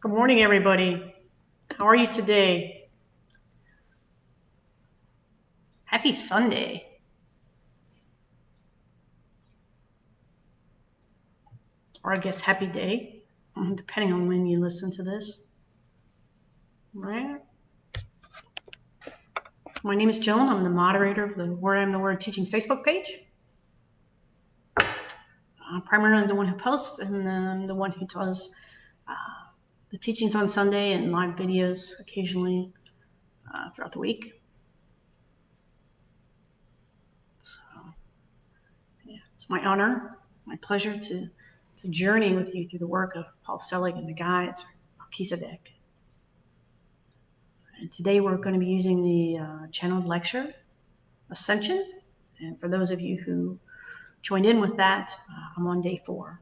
Good morning, everybody. How are you today? Happy Sunday, or I guess happy day, depending on when you listen to this. Right? My name is Joan. I'm the moderator of the Word I'm the Word Teachings Facebook page. I'm primarily the one who posts and then the one who does uh, the teachings on Sunday and live videos occasionally throughout the week. So, yeah, it's my honor, my pleasure to journey with you through the work of Paul Selig and the guides, Melchizedek. And today we're going to be using the channeled lecture, Ascension. And for those of you who joined in with that, I'm on day 4.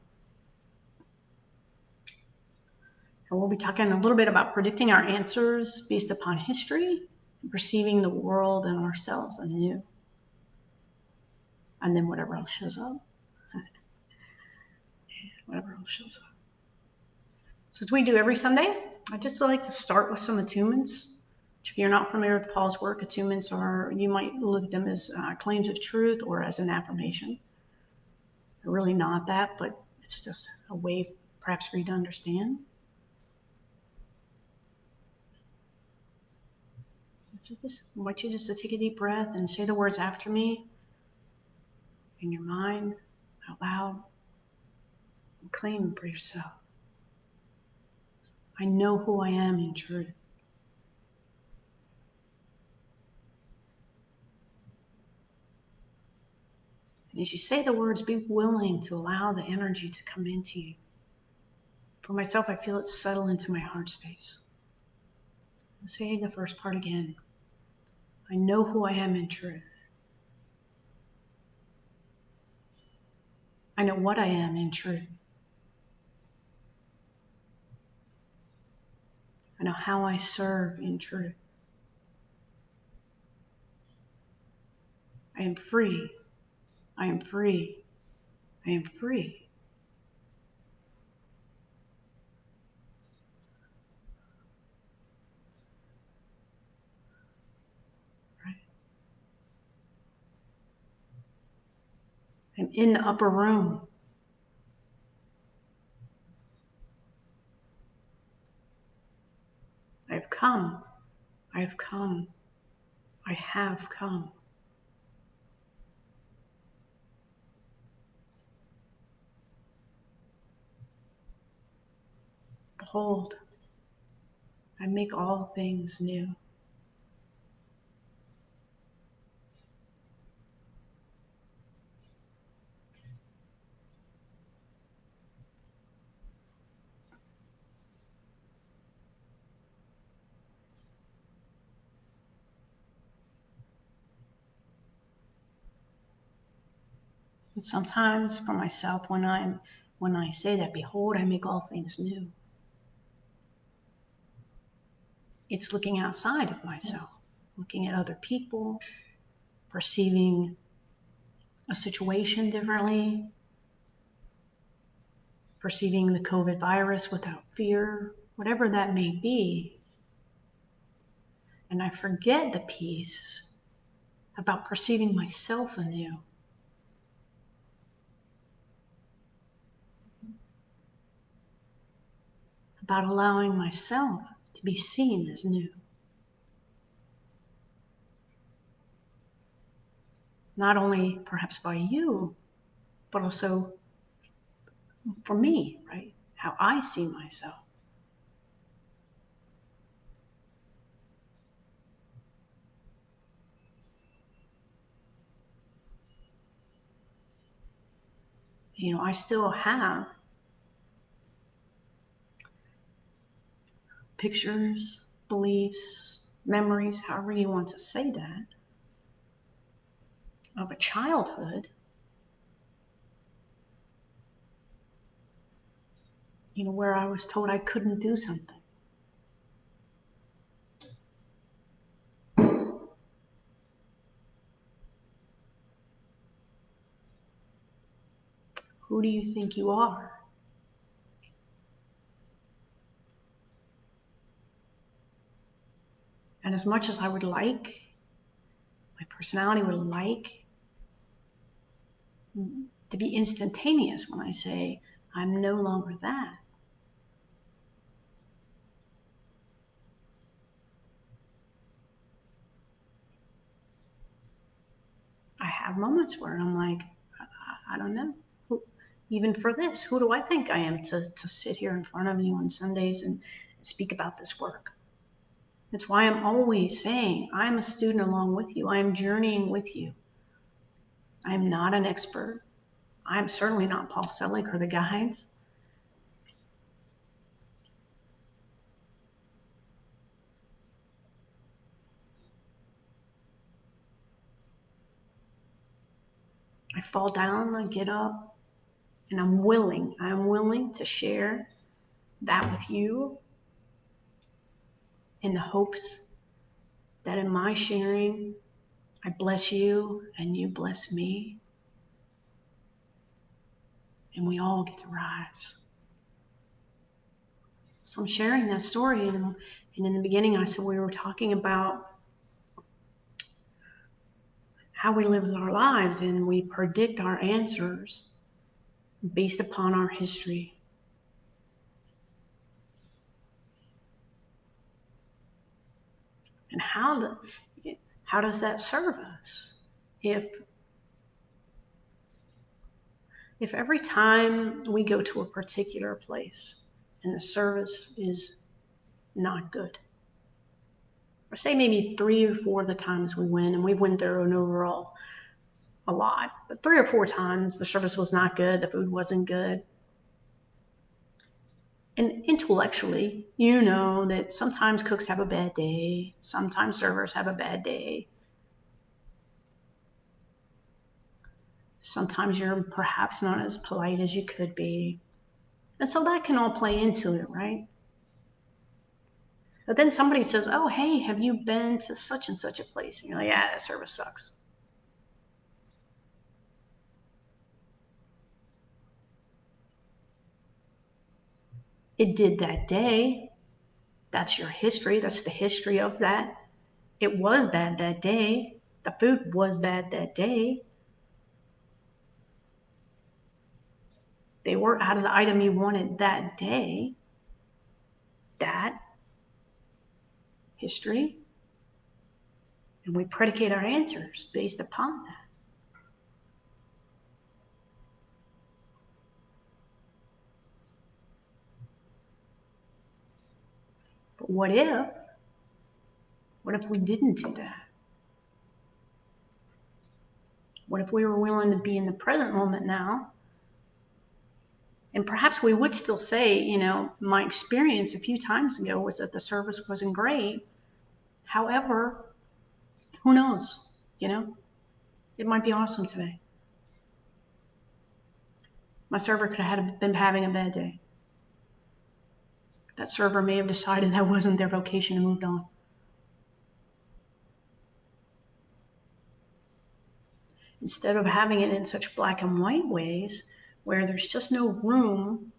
And we'll be talking a little bit about predicting our answers based upon history, and perceiving the world and ourselves anew. And then whatever else shows up. Whatever else shows up. So as we do every Sunday, I just like to start with some attunements. If you're not familiar with Paul's work, attunements are, you might look at them as claims of truth or as an affirmation. They're really not that, but it's just a way perhaps for you to understand. So just I want you just to take a deep breath and say the words after me in your mind, out loud, and claim them for yourself. I know who I am in truth. And as you say the words, be willing to allow the energy to come into you. For myself, I feel it settle into my heart space. I'll say the first part again. I know who I am in truth. I know what I am in truth. I know how I serve in truth. I am free. I am free. I am free. Right? I'm in the upper room. I have come. I have come. I have come. Behold, I make all things new. And sometimes for myself, when I say that, behold, I make all things new, it's looking outside of myself, looking at other people, perceiving a situation differently, perceiving the COVID virus without fear, whatever that may be. And I forget the piece about perceiving myself anew. About allowing myself to be seen as new. Not only perhaps by you, but also for me, right? How I see myself. I still have pictures, beliefs, memories, however you want to say that, of a childhood, where I was told I couldn't do something. Who do you think you are? And as much as I would like, my personality would like to be instantaneous when I say, I'm no longer that. I have moments where I'm like, I don't know. Even for this, who do I think I am to sit here in front of you on Sundays and speak about this work? That's why I'm always saying I'm a student along with you. I am journeying with you. I am not an expert. I'm certainly not Paul Selig or the guides. I fall down, I get up, and I'm willing to share that with you in the hopes that in my sharing, I bless you and you bless me, and we all get to rise. So I'm sharing that story, and in the beginning, I said we were talking about how we live our lives, and we predict our answers based upon our history. And how does that serve us? If if every time we go to a particular place and the service is not good, or say maybe 3 or 4 of the times we win, and we went there an overall a lot, but 3 or 4 times the service was not good, the food wasn't good. And intellectually, you know that sometimes cooks have a bad day, sometimes servers have a bad day, sometimes you're perhaps not as polite as you could be. And so that can all play into it, right? But then somebody says, oh, hey, have you been to such and such a place? And you're like, yeah, that service sucks. It did that day. That's your history. That's the history of that. It was bad that day. The food was bad that day. They were out of the item you wanted that day. That history. And we predicate our answers based upon that. But what if we didn't do that? What if we were willing to be in the present moment now? And perhaps we would still say, my experience a few times ago was that the service wasn't great. However, who knows? It might be awesome today. My server could have been having a bad day. That server may have decided that wasn't their vocation and moved on. Instead of having it in such black and white ways where there's just no room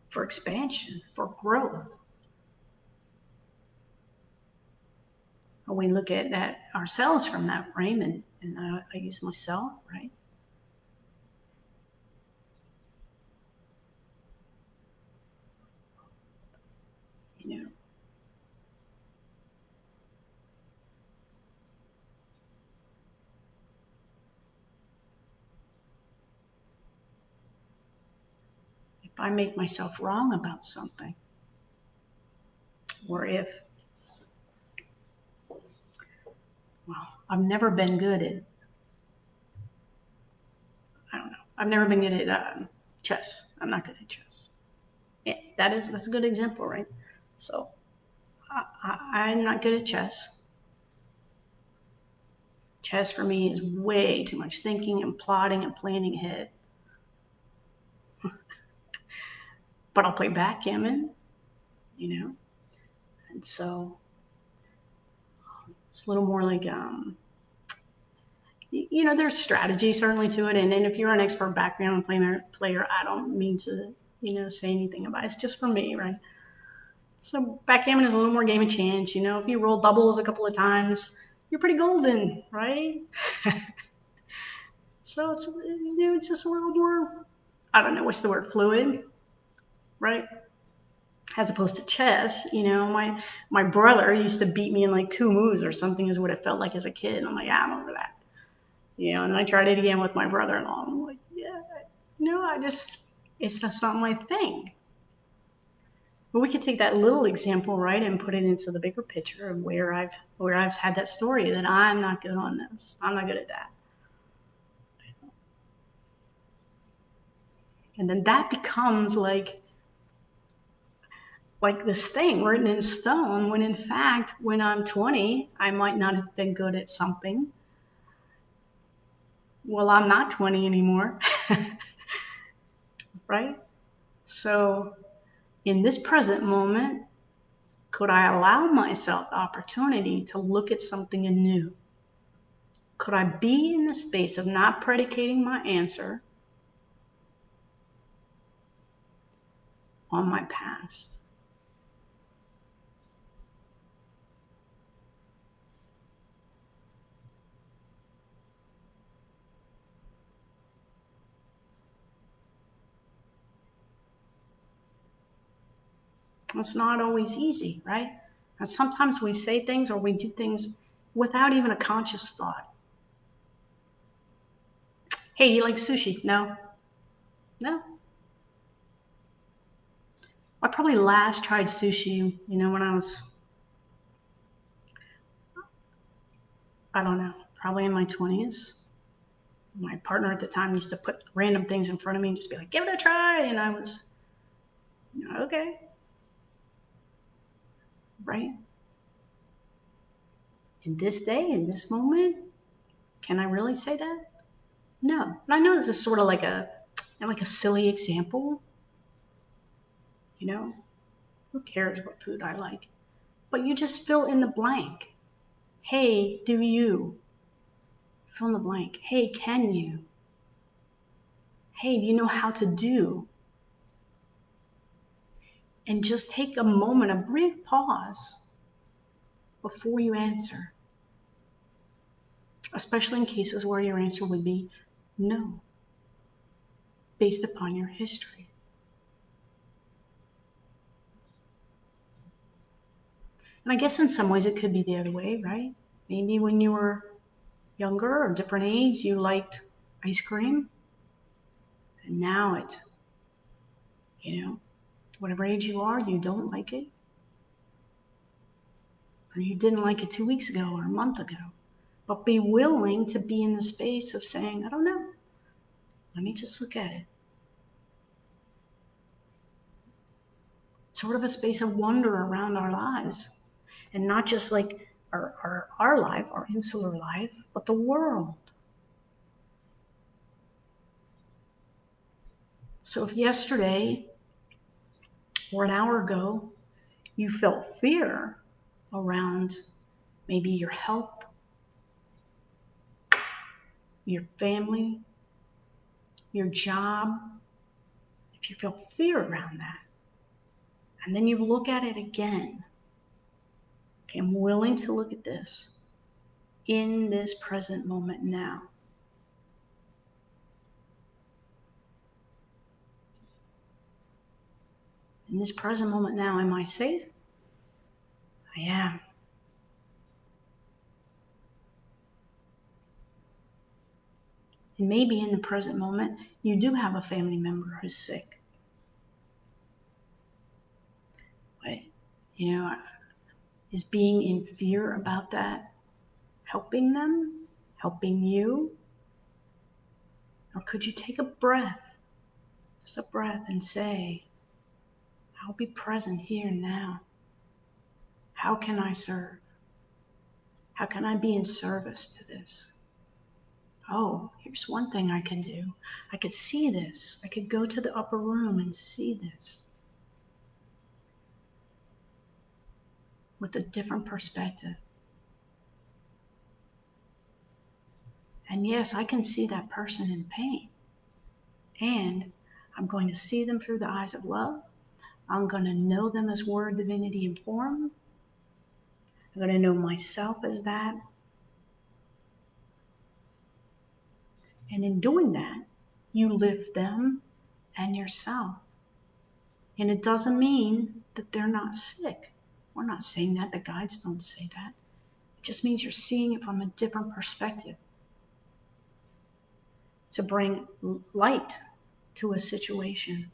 for expansion, for growth. When we look at that ourselves from that frame, and I use myself, right? You know, if I make myself wrong about something, or if, well, I've never been good at, I don't know, I've never been good at chess. I'm not good at chess. Yeah, that's a good example, right? So I'm not good at chess. Chess for me is way too much thinking and plotting and planning ahead. But I'll play backgammon, you know, and so it's a little more like there's strategy certainly to it, and if you're an expert background player, I don't mean to say anything about it. It's just for me, right? So backgammon is a little more game of chance. If you roll doubles a couple of times, you're pretty golden, right? So it's just a little more, I don't know, what's the word, fluid, right? As opposed to chess, my brother used to beat me in like two moves or something is what it felt like as a kid. And I'm like, yeah, I'm over that. And I tried it again with my brother-in-law. I'm like, yeah, it's just not my thing. But we could take that little example, right, and put it into the bigger picture of where I've had that story that I'm not good on this. I'm not good at that. And then that becomes like this thing written in stone when in fact when I'm 20 I might not have been good at something. Well, I'm not 20 anymore. Right? So in this present moment, could I allow myself the opportunity to look at something anew? Could I be in the space of not predicating my answer on my past? It's not always easy, right? And sometimes we say things or we do things without even a conscious thought. Hey, you like sushi? No. No. I probably last tried sushi, when I was, I don't know, probably in my 20s. My partner at the time used to put random things in front of me and just be like, give it a try. And I was, okay, right? In this day, in this moment, can I really say that? No. And I know this is sort of like a silly example, you know, who cares what food I like? But you just fill in the blank. Hey, do you? Fill in the blank. Hey, can you? Hey, do you know how to do? And just take a moment, a brief pause before you answer, especially in cases where your answer would be no, based upon your history. And I guess in some ways it could be the other way, right? Maybe when you were younger or different age, you liked ice cream, and now you know, whatever age you are, you don't like it, or you didn't like it 2 weeks ago or a month ago. But be willing to be in the space of saying, I don't know, let me just look at it. Sort of a space of wonder around our lives. And not just like our life, our insular life, but the world. So if yesterday or an hour ago you felt fear around maybe your health, your family, your job, if you felt fear around that, and then you look at it again, okay, I'm willing to look at this in this present moment now. In this present moment now, am I safe? I am. And maybe in the present moment, you do have a family member who's sick. But, is being in fear about that helping them? Helping you? Or could you take a breath, just a breath, and say, I'll be present here now. How can I serve? How can I be in service to this? Oh, here's one thing I can do. I could see this. I could go to the upper room and see this with a different perspective. And yes, I can see that person in pain. And I'm going to see them through the eyes of love. I'm going to know them as word, divinity, and form. I'm going to know myself as that. And in doing that, you lift them and yourself. And it doesn't mean that they're not sick. We're not saying that. The guides don't say that. It just means you're seeing it from a different perspective to bring light to a situation.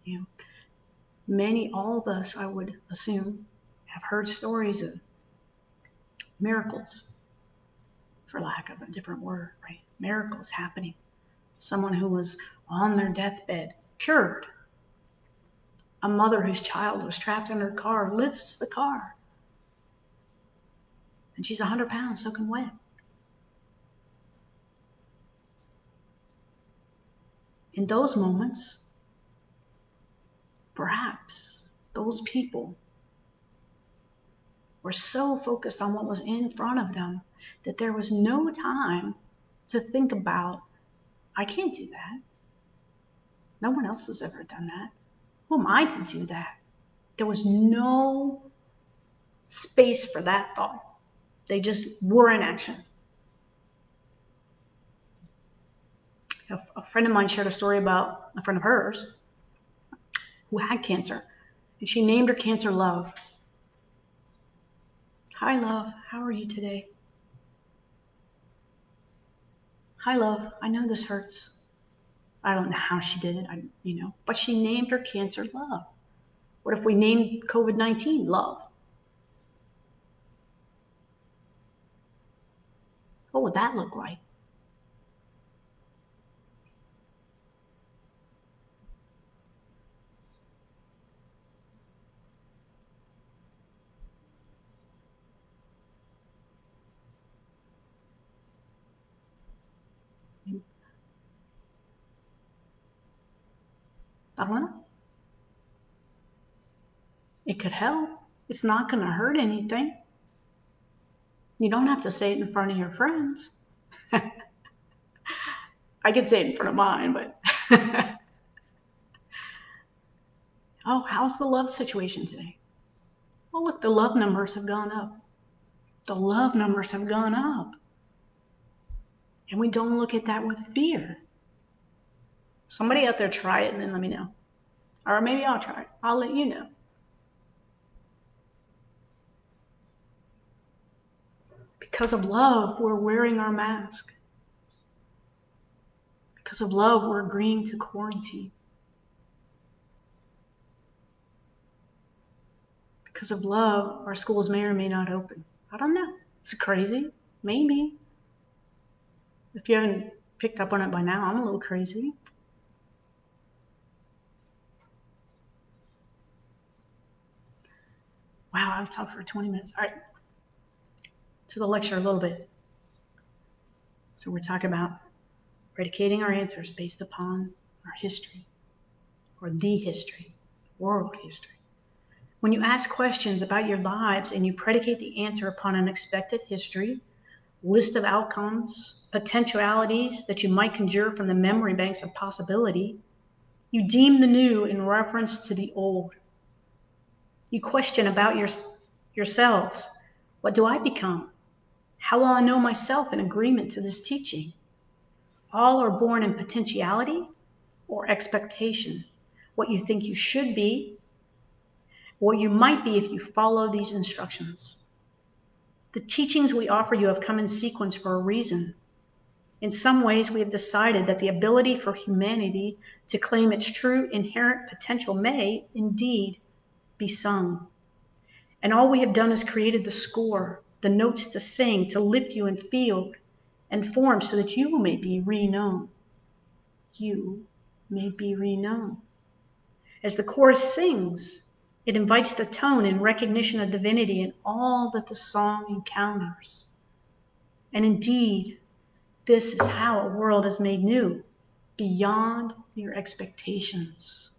You know, all of us, I would assume, have heard stories of miracles, for lack of a different word, right? Miracles happening. Someone who was on their deathbed, cured. A mother whose child was trapped in her car lifts the car. And she's 100 pounds soaking wet. In those moments, perhaps those people were so focused on what was in front of them that there was no time to think about, I can't do that. No one else has ever done that. Who am I to do that? There was no space for that thought. They just were in action. A friend of mine shared a story about a friend of hers who had cancer, and she named her cancer Love. Hi, Love. How are you today? Hi, Love. I know this hurts. I don't know how she did it, but she named her cancer Love. What if we named COVID-19 Love? What would that look like? I don't know. It could help. It's not going to hurt anything. You don't have to say it in front of your friends. I could say it in front of mine, but oh, how's the love situation today? Oh, look, the love numbers have gone up. The love numbers have gone up. And we don't look at that with fear. Somebody out there try it and then let me know. Or maybe I'll try it. I'll let you know. Because of love, we're wearing our mask. Because of love, we're agreeing to quarantine. Because of love, our schools may or may not open. I don't know. It's crazy. Maybe. If you haven't picked up on it by now, I'm a little crazy. Wow, I've talked for 20 minutes. All right. To the lecture a little bit. So we're talking about predicating our answers based upon our history, or the history, world history. When you ask questions about your lives and you predicate the answer upon an expected history, list of outcomes, potentialities that you might conjure from the memory banks of possibility, you deem the new in reference to the old. You question about yourselves. What do I become? How will I know myself in agreement to this teaching? All are born in potentiality or expectation. What you think you should be, what you might be if you follow these instructions. The teachings we offer you have come in sequence for a reason. In some ways, we have decided that the ability for humanity to claim its true inherent potential may, indeed, be sung. And all we have done is created the score, the notes to sing, to lift you in field and form so that you may be reknown. You may be reknown. As the chorus sings, it invites the tone in recognition of divinity in all that the song encounters. And indeed, this is how a world is made new, beyond your expectations.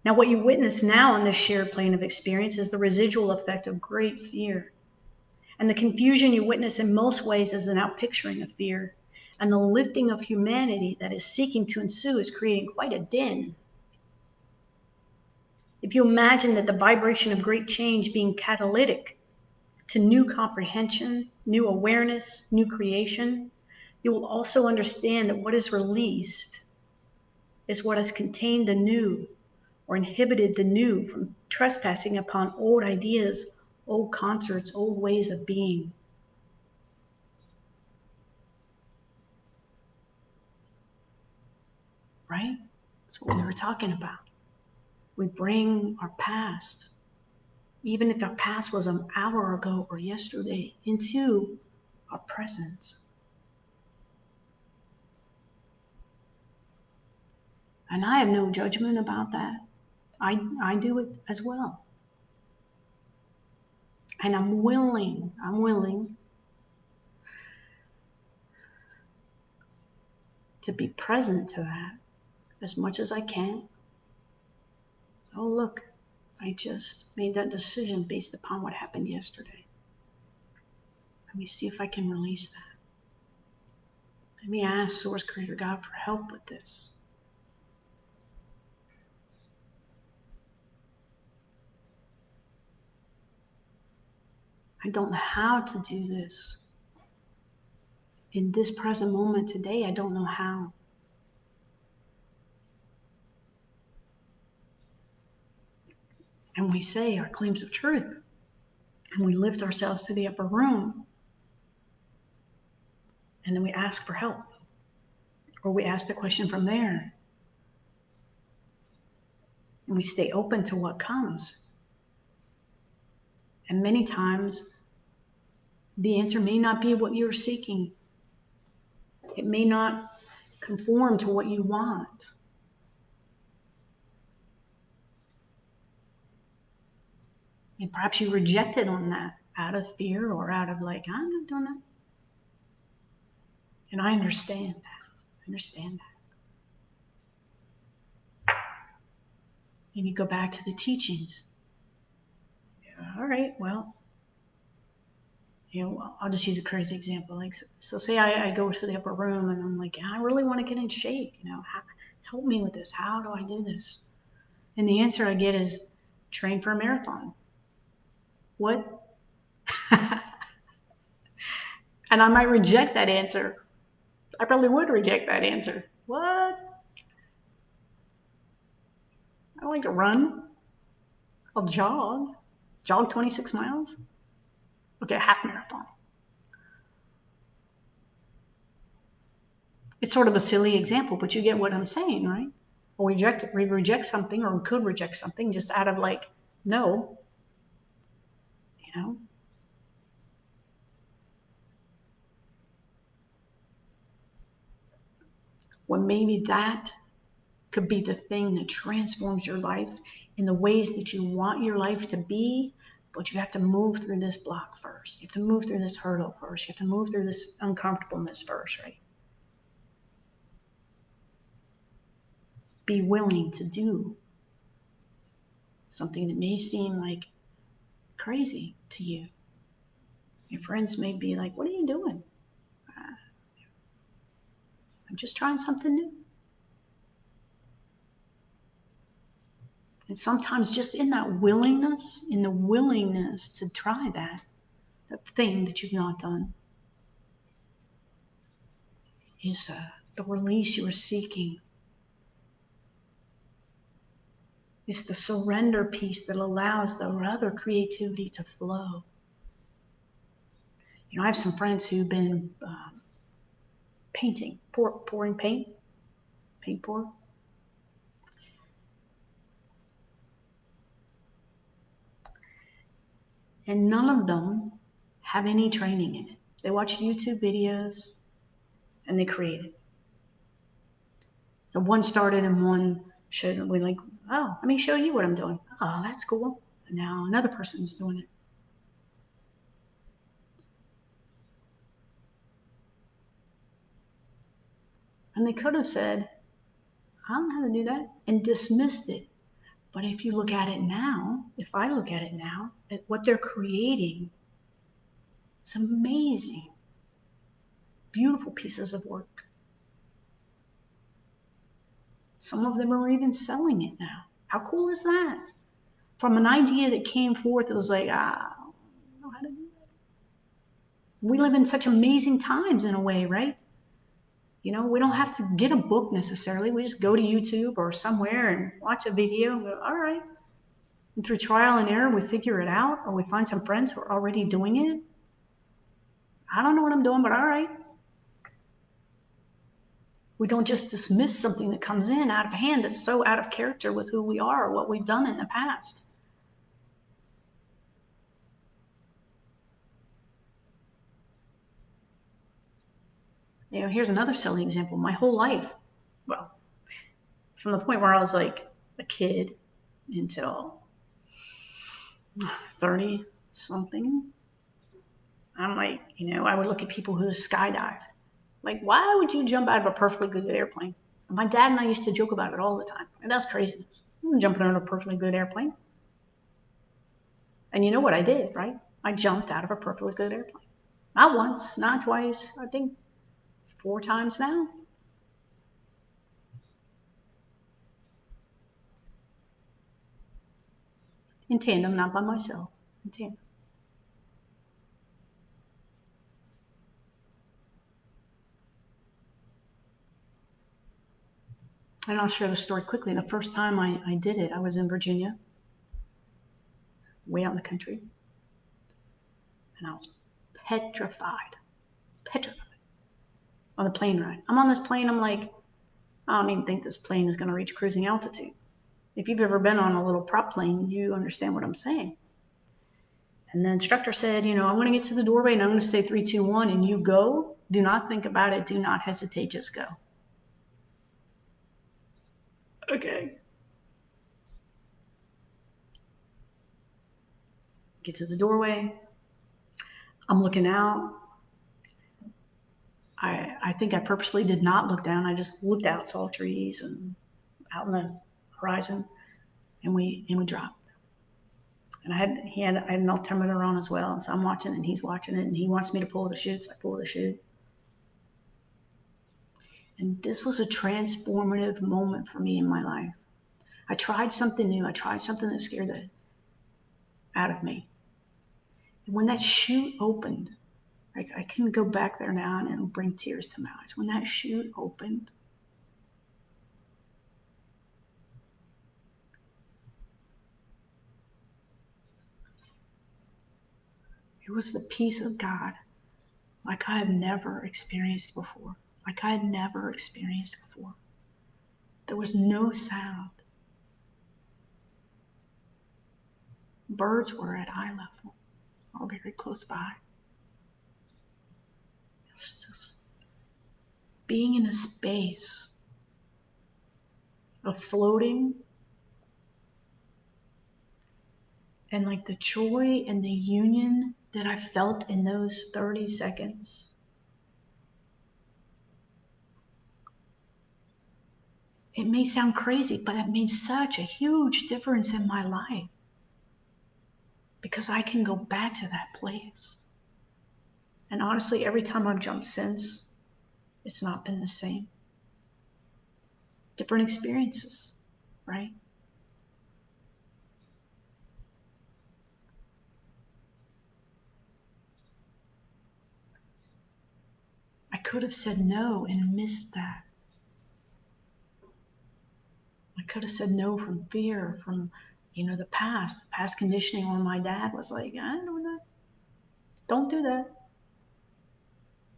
Now, what you witness now on this shared plane of experience is the residual effect of great fear. And the confusion you witness in most ways is an outpicturing of fear. And the lifting of humanity that is seeking to ensue is creating quite a din. If you imagine that the vibration of great change being catalytic to new comprehension, new awareness, new creation, you will also understand that what is released is what has contained the new or inhibited the new from trespassing upon old ideas, old concerts, old ways of being. Right? That's what we were talking about. We bring our past, even if our past was an hour ago or yesterday, into our present. And I have no judgment about that. I do it as well. And I'm willing to be present to that as much as I can. Oh, look, I just made that decision based upon what happened yesterday. Let me see if I can release that. Let me ask Source Creator God for help with this. I don't know how to do this. In this present moment today, I don't know how. And we say our claims of truth. And we lift ourselves to the upper room. And then we ask for help. Or we ask the question from there. And we stay open to what comes. And many times, the answer may not be what you're seeking. It may not conform to what you want. And perhaps you reject it on that out of fear or out of like, I'm not doing that. And I understand that. I understand that. And you go back to the teachings. All right, well, I'll just use a crazy example. Like, so say I go to the upper room and I'm like, I really want to get in shape. Help me with this. How do I do this? And the answer I get is train for a marathon. What? And I might reject that answer. I probably would reject that answer. What? I like to run. I'll jog. Jog 26 miles? Okay, a half marathon. It's sort of a silly example, but you get what I'm saying, right? We reject something, or we could reject something just out of like, no, you know? Well, maybe that could be the thing that transforms your life in the ways that you want your life to be, but you have to move through this block first. You have to move through this hurdle first. You have to move through this uncomfortableness first, right? Be willing to do something that may seem like crazy to you. Your friends may be like, what are you doing? I'm just trying something new. And sometimes just in the willingness to try that thing that you've not done, is the release you are seeking. It's the surrender piece that allows the other creativity to flow. I have some friends who've been painting, pouring paint pour. And none of them have any training in it. They watch YouTube videos and they create it. So one started and one showed them. We're like, oh, let me show you what I'm doing. Oh, that's cool. And now another person's doing it. And they could have said, I don't know how to do that, and dismissed it. But if you look at it now, if I look at it now, at what they're creating It's amazing. Beautiful pieces of work. Some of them are even selling it now. How cool is that? From an idea that came forth, it was like, I don't know how to do that. We live in such amazing times in a way, right? You know, we don't have to get a book necessarily. We just go to YouTube or somewhere and watch a video and go, all right. And through trial and error, we figure it out, or we find some friends who are already doing it. I don't know what I'm doing, but all right. We don't just dismiss something that comes in out of hand that's so out of character with who we are or what we've done in the past. You know, here's another silly example. My whole life, well, from the point where I was like a kid until 30 something, I'm like, you know, I would look at people who skydived. Like, why would you jump out of a perfectly good airplane? And my dad and I used to joke about it all the time. And that's craziness. I'm jumping out of a perfectly good airplane. And you know what I did, right? I jumped out of a perfectly good airplane. Not once, not twice, I think 4 times now. In tandem, not by myself. In tandem. And I'll share the story quickly. The first time I did it, I was in Virginia, way out in the country, and I was petrified, petrified on the plane ride. I'm on this plane, I'm like, I don't even think this plane is going to reach cruising altitude. If you've ever been on a little prop plane, you understand what I'm saying. And the instructor said, you know, I'm going to get to the doorway and I'm going to say 3, 2, 1, and you go. Do not think about it. Do not hesitate. Just go. Okay. Get to the doorway. I'm looking out. I think I purposely did not look down. I just looked out, saw trees and out in the horizon, and we dropped. And I had an altimeter on as well, and so I'm watching it, and he's watching it, and he wants me to pull the chute, so I pull the chute. And this was a transformative moment for me in my life. I tried something new. I tried something that scared the out of me. And when that chute opened, I can go back there now and it'll bring tears to my eyes. When that chute opened, it was the peace of God like I had never experienced before. Like I had never experienced before. There was no sound. Birds were at eye level or very close by. It was just being in a space of floating and like the joy and the union that I felt in those 30 seconds. It may sound crazy, but it made such a huge difference in my life because I can go back to that place. And honestly, every time I've jumped since, it's not been the same. Different experiences, right? I could have said no and missed that. I could have said no from fear, from the past conditioning where my dad was like, I don't know that. Don't do that.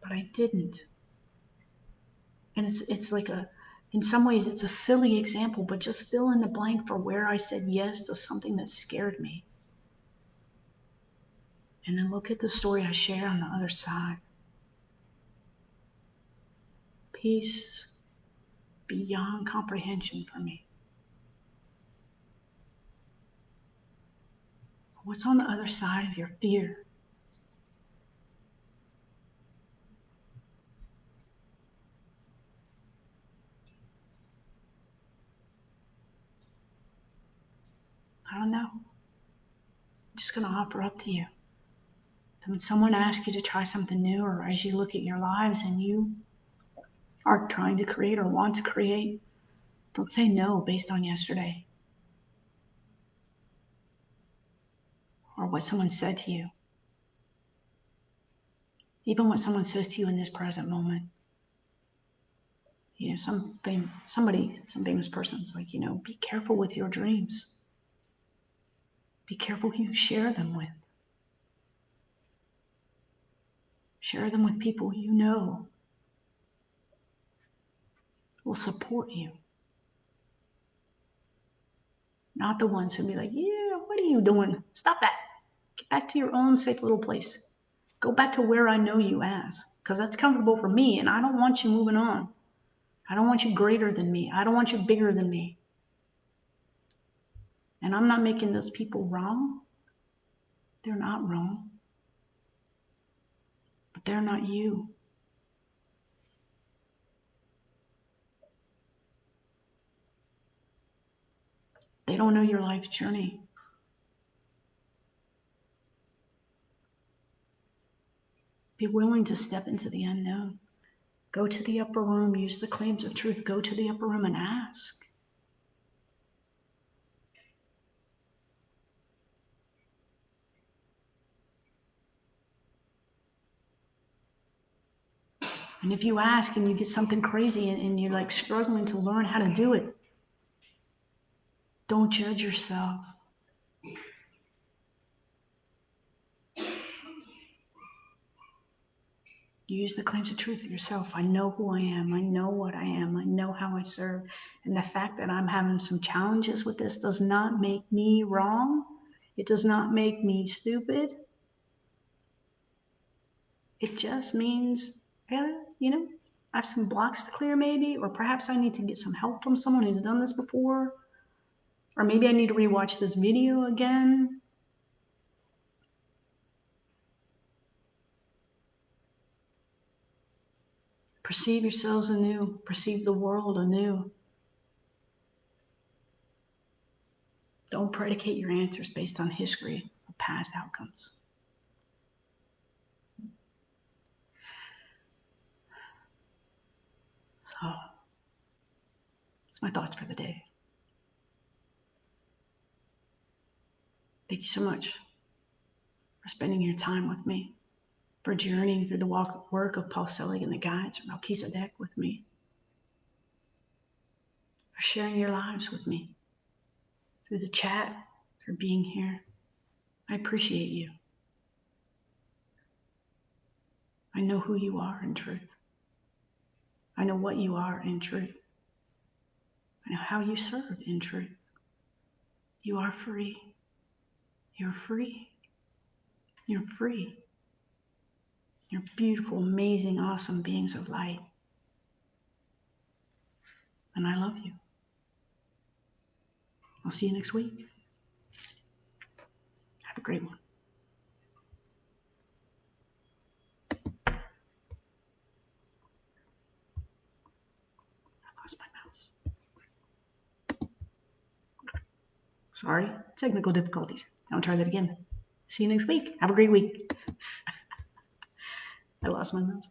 But I didn't. And it's like in some ways it's a silly example, but just fill in the blank for where I said yes to something that scared me. And then look at the story I share on the other side. Peace beyond comprehension for me. What's on the other side of your fear? I don't know. I'm just going to offer up to you When someone asks you to try something new, or as you look at your lives and you are trying to create or want to create, don't say no based on yesterday or what someone said to you. Even what someone says to you in this present moment. Some famous person's like, be careful with your dreams. Be careful who you share them with. Share them with people you know will support you. Not the ones who'll be like, yeah, what are you doing? Stop that. Get back to your own safe little place. Go back to where I know you as, because that's comfortable for me, and I don't want you moving on. I don't want you greater than me. I don't want you bigger than me. And I'm not making those people wrong. They're not wrong. But they're not you. They don't know your life's journey. Be willing to step into the unknown. Go to the upper room, use the claims of truth, go to the upper room and ask. And if you ask and you get something crazy and you're like struggling to learn how to do it, don't judge yourself. Use the claims of truth of yourself. I know who I am. I know what I am. I know how I serve. And the fact that I'm having some challenges with this does not make me wrong. It does not make me stupid. It just means, I have some blocks to clear maybe, or perhaps I need to get some help from someone who's done this before. Or maybe I need to rewatch this video again. Perceive yourselves anew. Perceive the world anew. Don't predicate your answers based on history or past outcomes. So, that's my thoughts for the day. Thank you so much for spending your time with me, for journeying through the work of Paul Selig and the guides of Melchizedek with me, for sharing your lives with me through the chat, through being here. I appreciate you. I know who you are in truth. I know what you are in truth. I know how you serve in truth. You are free. You're free. You're free. You're beautiful, amazing, awesome beings of light. And I love you. I'll see you next week. Have a great one. I lost my mouse. Sorry, technical difficulties. I'll try that again. See you next week. Have a great week. I lost my mouse.